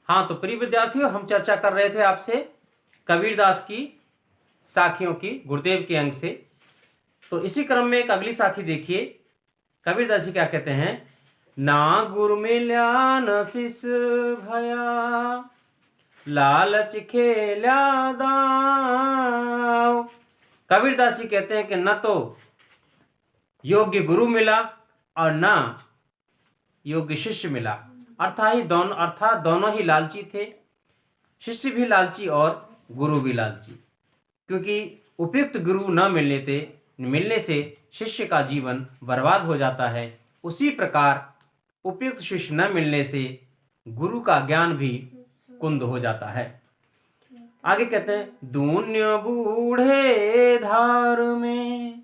हाँ, तो प्रिय विद्यार्थियों, हम चर्चा कर रहे थे आपसे कबीरदास की साखियों की, गुरुदेव के अंग से। तो इसी क्रम में एक अगली साखी देखिए। कबीरदास जी क्या कहते हैं? ना गुरु मिल्या न शिष भया, लालच खेल्या दाव। कबीरदास जी कहते हैं कि न तो योग्य गुरु मिला और न योग्य शिष्य मिला। अर्थात दोनों ही लालची थे, शिष्य भी लालची और गुरु भी लालची। क्योंकि उपयुक्त गुरु न मिलने से शिष्य का जीवन बर्बाद हो जाता है, उसी प्रकार उपयुक्त शिष्य न मिलने से गुरु का ज्ञान भी कुंद हो जाता है। आगे कहते हैं, दून्य बूढ़े धार में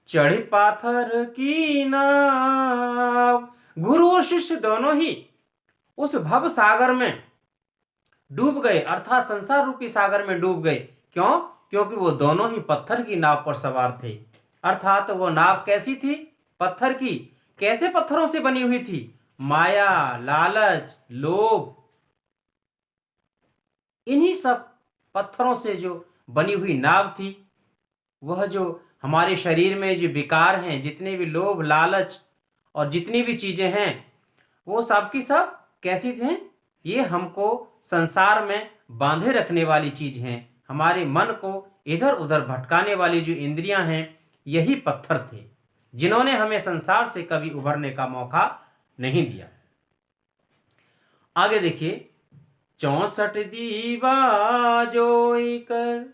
चढ़ी पाथर की नाव। गुरु और शिष्य दोनों ही उस भव सागर में डूब गए, अर्थात संसार रूपी सागर में डूब गए। क्यों? क्योंकि वो दोनों ही पत्थर की नाव पर सवार थे। अर्थात वो नाव कैसी थी? पत्थर की। कैसे पत्थरों से बनी हुई थी? माया, लालच, लोभ, इन्हीं सब पत्थरों से जो बनी हुई नाव थी। वह जो हमारे शरीर में जो विकार हैं, जितने भी लोभ, लालच और जितनी भी चीजें हैं, वो सब की सब कैसी थे? ये हमको संसार में बांधे रखने वाली चीज हैं। हमारे मन को इधर उधर भटकाने वाली जो इंद्रियां हैं, यही पत्थर थे, जिन्होंने हमें संसार से कभी उभरने का मौका नहीं दिया। आगे देखिए, 64 दीवा जोई कर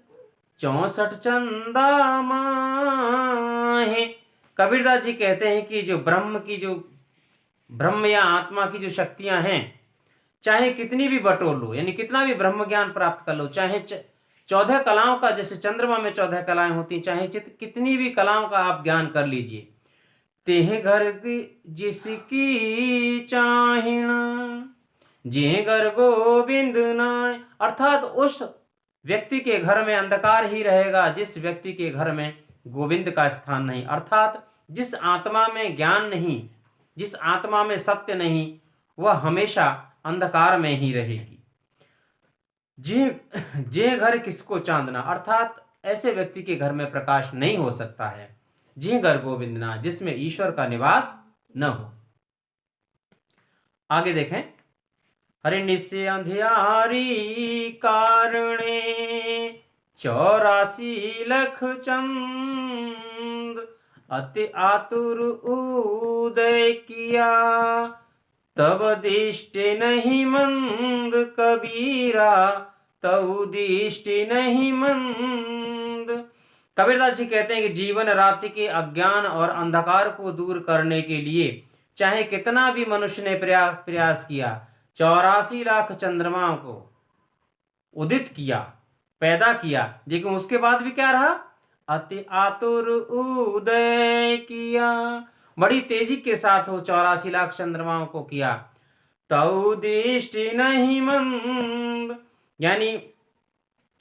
64 चंदा माहे। कबीरदास जी कहते हैं कि जो ब्रह्म या आत्मा की जो शक्तियां हैं, चाहे कितनी भी बटोर लो, यानी कितना भी ब्रह्म ज्ञान प्राप्त कर लो, चाहे 14 कलाओं का, जैसे चंद्रमा में 14 कलाएं होती, चाहे कितनी भी कलाओं का आप ज्ञान कर लीजिए, तेह घर की जिसकी चाहिना जे घर गोविंद नाय। अर्थात उस व्यक्ति के घर में अंधकार ही रहेगा जिस व्यक्ति के घर में गोविंद का स्थान नहीं। अर्थात जिस आत्मा में ज्ञान नहीं, जिस आत्मा में सत्य नहीं, वह हमेशा अंधकार में ही रहेगी। जे घर किसको चांदना, अर्थात ऐसे व्यक्ति के घर में प्रकाश नहीं हो सकता है। जे घर गोविंद ना, जिसमें ईश्वर का निवास न हो। आगे देखें, हरे निश्चय अंधियारी कारणे 84 लख चंद, अति आतुर उदय किया तब दृष्टि नहीं मंद। कबीरा तब दृष्टि नहीं मंद। कबीरदास जी कहते हैं कि जीवन रात्रि के अज्ञान और अंधकार को दूर करने के लिए चाहे कितना भी मनुष्य ने प्रयास किया, 84 लाख चंद्रमाओं को उदित किया, पैदा किया, लेकिन उसके बाद भी क्या रहा? अति आतुर उदय किया। बड़ी तेजी के साथ वो 84 लाख चंद्रमाओं को किया। तौ दृष्टि नहीं मंद, यानी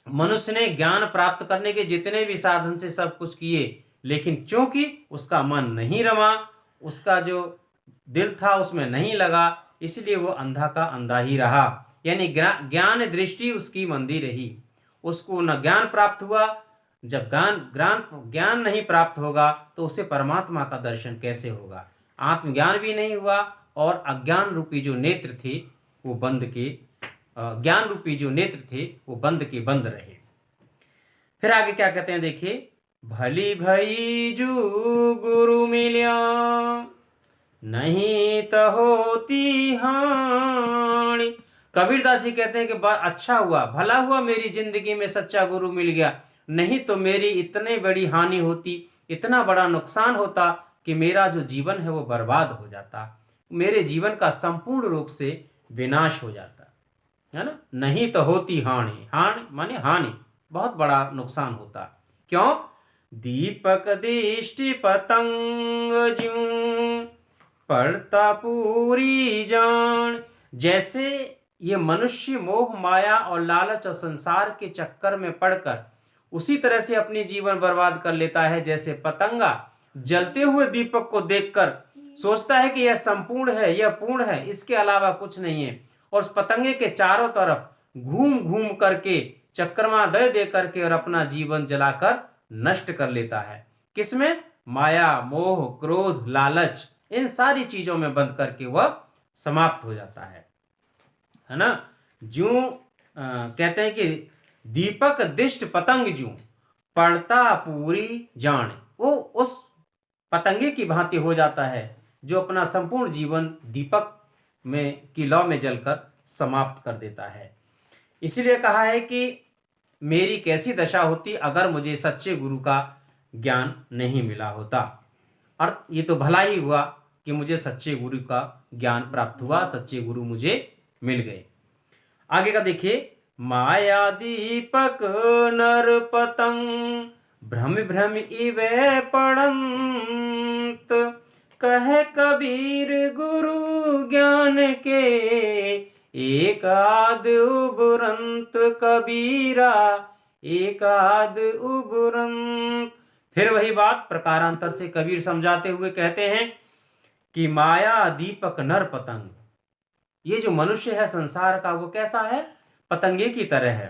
मनुष्य ने ज्ञान प्राप्त करने के जितने भी साधन से सब कुछ किए, लेकिन चूंकि उसका मन नहीं रमा, उसका जो दिल था उसमें नहीं लगा, इसलिए वो अंधा का अंधा ही रहा। यानी ज्ञान दृष्टि उसकी मंदी रही, उसको न ज्ञान प्राप्त हुआ। जब ज्ञान नहीं प्राप्त होगा तो उसे परमात्मा का दर्शन कैसे होगा? आत्मज्ञान भी नहीं हुआ और अज्ञान रूपी जो नेत्र थे वो बंद के ज्ञान रूपी जो नेत्र थे वो बंद के बंद रहे। फिर आगे क्या कहते हैं, देखिए, भली भई जू गुरु मिल्या नहीं तो होती हानि। कबीरदास जी कहते हैं कि अच्छा हुआ, भला हुआ मेरी जिंदगी में सच्चा गुरु मिल गया, नहीं तो मेरी इतनी बड़ी हानि होती, इतना बड़ा नुकसान होता कि मेरा जो जीवन है वो बर्बाद हो जाता, मेरे जीवन का संपूर्ण रूप से विनाश हो जाता, है ना। नहीं तो होती हानि, हानि माने हानि, बहुत बड़ा नुकसान होता। क्यों? दीपक दृष्टि पतंग ज्यों पड़ता पूरी जान। जैसे ये मनुष्य मोह, माया और लालच और संसार के चक्कर में पड़कर उसी तरह से अपनी जीवन बर्बाद कर लेता है, जैसे पतंगा जलते हुए दीपक को देखकर सोचता है कि यह संपूर्ण है, यह पूर्ण है, इसके अलावा कुछ नहीं है, और उस पतंगे के चारों तरफ घूम घूम करके चक्रमा दे दे करके और अपना जीवन जलाकर नष्ट कर लेता है। किसमें? माया, मोह, क्रोध, लालच, इन सारी चीजों में बंद करके वह समाप्त हो जाता है ना। ज्यों कहते हैं कि दीपक दिष्ट पतंग ज्यों पड़ता पूरी जान, वो उस पतंगे की भांति हो जाता है जो अपना संपूर्ण जीवन दीपक में की लौ में जलकर समाप्त कर देता है। इसीलिए कहा है कि मेरी कैसी दशा होती अगर मुझे सच्चे गुरु का ज्ञान नहीं मिला होता। और ये तो भला ही हुआ कि मुझे सच्चे गुरु का ज्ञान प्राप्त हुआ, सच्चे गुरु मुझे मिल गए। आगे का देखिए, माया दीपक नर पतंग भ्रम भ्रम इवे पड़ंत, कहे कबीर गुरु ज्ञान के एकाद उबरंत, कबीरा एकाद उबरंत। फिर वही बात प्रकारांतर से कबीर समझाते हुए कहते हैं कि माया दीपक नर पतंग, ये जो मनुष्य है संसार का वो कैसा है? पतंगे की तरह है।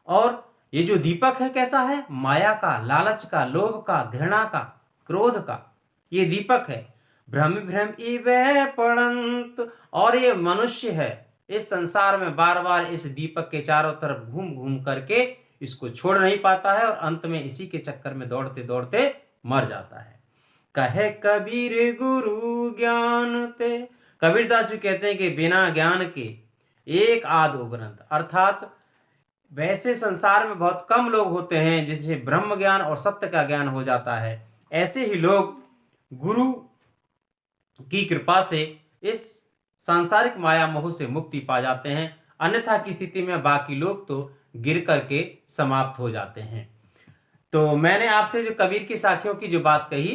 और ये जो दीपक है कैसा है? माया का, लालच का, लोभ का, घृणा का, क्रोध का, ये दीपक है। भ्रम भ्रम इवे पड़ंत, और ये मनुष्य है इस संसार में बार बार इस दीपक के चारों तरफ घूम घूम करके इसको छोड़ नहीं पाता है और अंत में इसी के चक्कर में दौड़ते दौड़ते मर जाता है। कहे कबीर गुरु ज्ञान ते, कबीरदास जी कहते हैं कि बिना ज्ञान के एक आध उबरंत, अर्थात वैसे संसार में बहुत कम लोग होते हैं जिसे ब्रह्म ज्ञान और सत्य का ज्ञान हो जाता है। ऐसे ही लोग गुरु की कृपा से इस सांसारिक माया मोह से मुक्ति पा जाते हैं, अन्यथा की स्थिति में बाकी लोग तो गिर करके समाप्त हो जाते हैं। तो मैंने आपसे जो कबीर की साखियों की जो बात कही,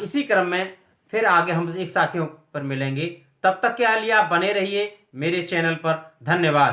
इसी क्रम में फिर आगे हम एक साखियों पर मिलेंगे। तब तक के लिए आप बने रहिए मेरे चैनल पर। धन्यवाद।